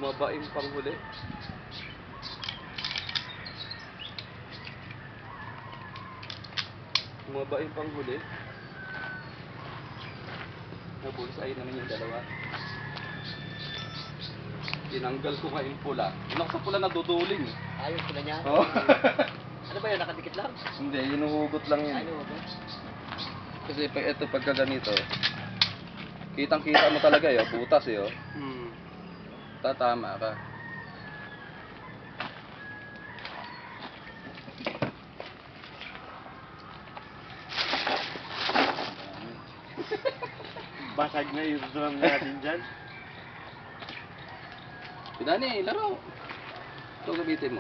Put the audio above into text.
Bumabaing panghuli. Bumabaing panghuli. Nabulsay naman yung dalawa. Tinanggal ko nga yung pula. Yung sa pula naduduling. Ayos pula niya. Oh. Ano ba yun? Nakadikit lang? Hindi, hinuhugot lang yun. Ano ba? Kasi ito pagka ganito, kitang-kita mo talaga eh, butas eh. Oh. Tatama ka. Basag na yung drum natin dyan. Pinani, laro. Ito gamitin mo.